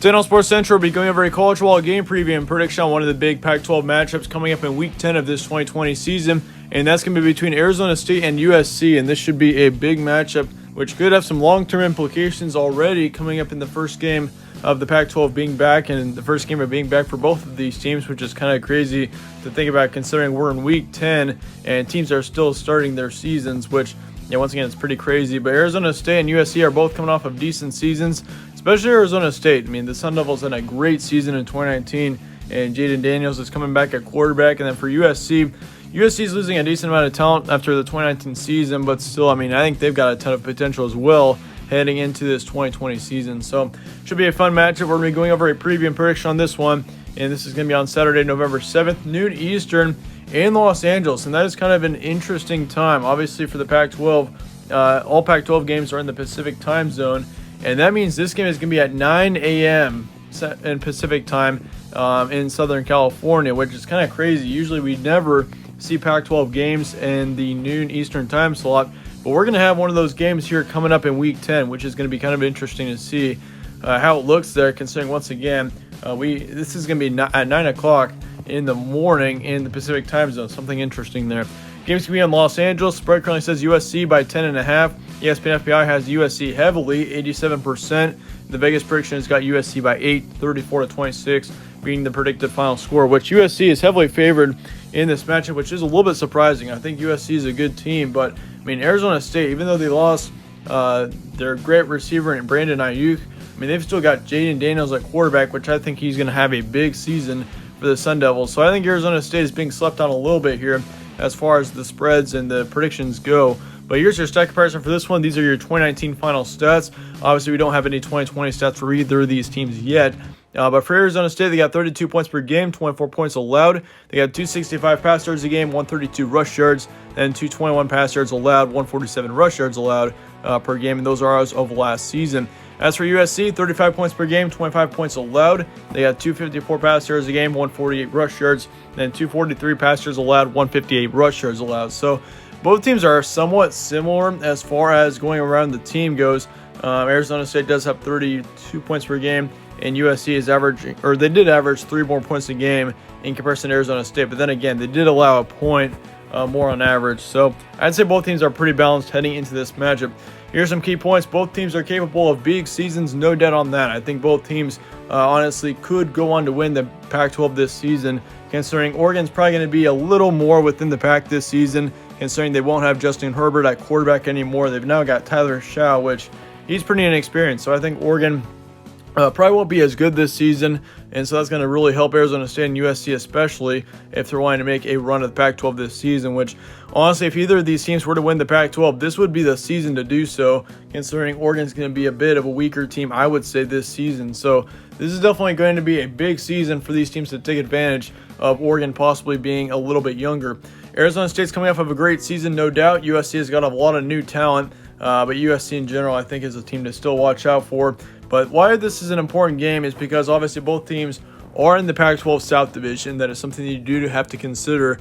Today on Sports Central, we'll be going over a college football game preview and prediction on one of the big Pac-12 matchups coming up in Week 10 of this 2020 season, and that's going to be between Arizona State and USC, and this should be a big matchup, which could have some long-term implications already coming up in the first game of the Pac-12 being back, and the first game of being back for both of these teams, which is kind of crazy to think about considering we're in Week 10 and teams are still starting their seasons, which, once again, it's pretty crazy. But Arizona State and USC are both coming off of decent seasons, especially Arizona State. I mean, the Sun Devils had a great season in 2019, and Jaden Daniels is coming back at quarterback. And then for USC is losing a decent amount of talent after the 2019 season, but still, I think they've got a ton of potential as well heading into this 2020 season. So, should be a fun matchup. We're going to be going over a preview and prediction on this one, and this is going to be on Saturday, November 7th, noon Eastern, in Los Angeles, and that is kind of an interesting time. Obviously, for the Pac-12, all Pac-12 games are in the Pacific time zone, and that means this game is going to be at 9 a.m. in Pacific time in Southern California, which is kind of crazy. Usually, we never see Pac-12 games in the noon Eastern time slot, but we're going to have one of those games here coming up in Week 10, which is going to be kind of interesting to see how it looks there, considering, once again, this is going to be at 9 o'clock in the morning in the Pacific time zone. Something interesting there. Game's going to be in Los Angeles. Spread currently says USC by 10.5. ESPN FPI has USC heavily, 87%. The Vegas prediction has got USC by 8, 34-26, being the predicted final score, which USC is heavily favored in this matchup, which is a little bit surprising. I think USC is a good team, but Arizona State, even though they lost their great receiver in Brandon Ayuk, they've still got Jaden Daniels at quarterback, which I think he's going to have a big season for the Sun Devils. So I think Arizona State is being slept on a little bit here as far as the spreads and the predictions go. But here's your stat comparison for this one. These are your 2019 final stats. Obviously, we don't have any 2020 stats for either of these teams yet. But for Arizona State, they got 32 points per game, 24 points allowed. They got 265 pass yards a game, 132 rush yards, and 221 pass yards allowed, 147 rush yards allowed per game. And those are ours of last season. As for USC, 35 points per game, 25 points allowed. They got 254 pass yards a game, 148 rush yards, and 243 pass yards allowed, 158 rush yards allowed. So both teams are somewhat similar as far as going around the team goes. Arizona State does have 32 points per game, and USC is averaging, or they did average 3 more points a game in comparison to Arizona State. But then again, they did allow a point more on average. So I'd say both teams are pretty balanced heading into this matchup. Here's some key points. Both teams are capable of big seasons, no doubt on that. I think both teams honestly could go on to win the Pac-12 this season, considering Oregon's probably going to be a little more within the pack this season, considering they won't have Justin Herbert at quarterback anymore. They've now got Tyler Shaw, which he's pretty inexperienced. So I think Oregon probably won't be as good this season, and so that's going to really help Arizona State and USC, especially if they're wanting to make a run at the Pac-12 this season, which, honestly, if either of these teams were to win the Pac-12, this would be the season to do so, considering Oregon's going to be a bit of a weaker team, I would say, this season. So this is definitely going to be a big season for these teams to take advantage of Oregon possibly being a little bit younger. Arizona State's coming off of a great season, no doubt. USC has got a lot of new talent, but USC in general, I think, is a team to still watch out for. But why this is an important game is because obviously both teams are in the Pac-12 South Division. That is something you do have to consider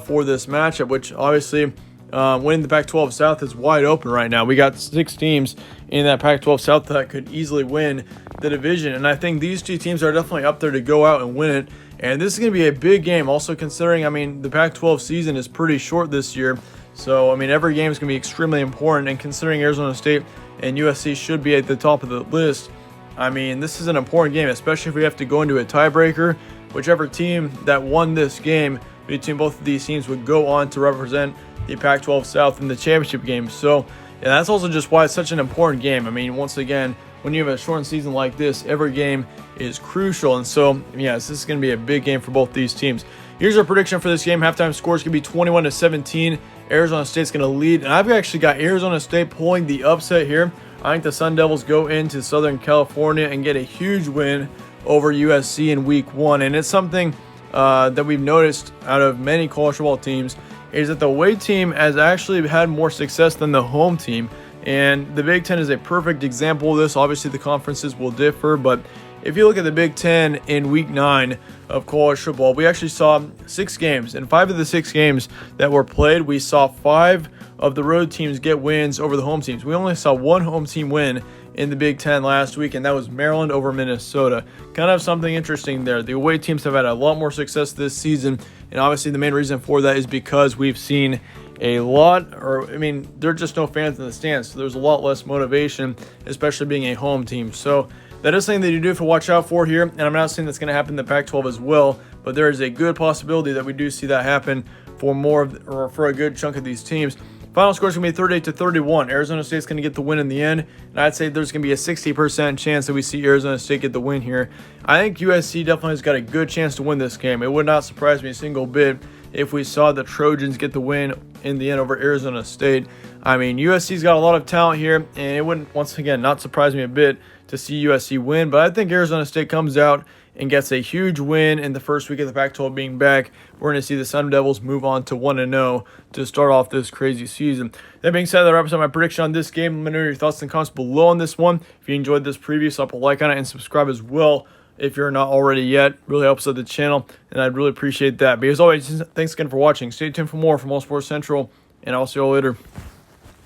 for this matchup, which obviously winning the Pac-12 South is wide open right now. We got 6 teams in that Pac-12 South that could easily win the division, and I think these two teams are definitely up there to go out and win it. And this is going to be a big game, also considering, the Pac-12 season is pretty short this year. So, every game is going to be extremely important, and considering Arizona State and USC should be at the top of the list, this is an important game, especially if we have to go into a tiebreaker. Whichever team that won this game between both of these teams would go on to represent the Pac-12 South in the championship game. So, that's also just why it's such an important game. Once again, when you have a shortened season like this, every game is crucial. And so, yes, this is going to be a big game for both these teams. Here's our prediction for this game. Halftime score is going to be 21-17. Arizona State's going to lead. And I've actually got Arizona State pulling the upset here. I think the Sun Devils go into Southern California and get a huge win over USC in Week 1. And it's something that we've noticed out of many college football teams is that the away team has actually had more success than the home team. And the Big Ten is a perfect example of this. Obviously, the conferences will differ, but if you look at the Big Ten in Week 9 of college football, we actually saw 6 games. And 5 of the 6 games that were played, we saw 5 of the road teams get wins over the home teams. We only saw one home team win in the Big Ten last week, and that was Maryland over Minnesota. Kind of something interesting there. The away teams have had a lot more success this season, and obviously the main reason for that is because we've seen there are just no fans in the stands, so there's a lot less motivation, especially being a home team. So that is something that you do have to watch out for here, and I'm not saying that's going to happen in the Pac-12 as well, but there is a good possibility that we do see that happen for a good chunk of these teams. Final score is going to be 38-31. Arizona State's going to get the win in the end, and I'd say there's going to be a 60% chance that we see Arizona State get the win here. I think USC definitely has got a good chance to win this game. It would not surprise me a single bit if we saw the Trojans get the win in the end over Arizona State. I mean, USC's got a lot of talent here, and it wouldn't, once again, not surprise me a bit to see USC win, but I think Arizona State comes out and gets a huge win in the first week of the Pac-12 being back. We're going to see the Sun Devils move on to 1-0 to start off this crazy season. That being said, that wraps up my prediction on this game. Let me know your thoughts and comments below on this one. If you enjoyed this preview, slap a like on it and subscribe as well if you're not already yet. Really helps out the channel, and I'd really appreciate that. But as always, thanks again for watching. Stay tuned for more from All Sports Central, and I'll see you all later.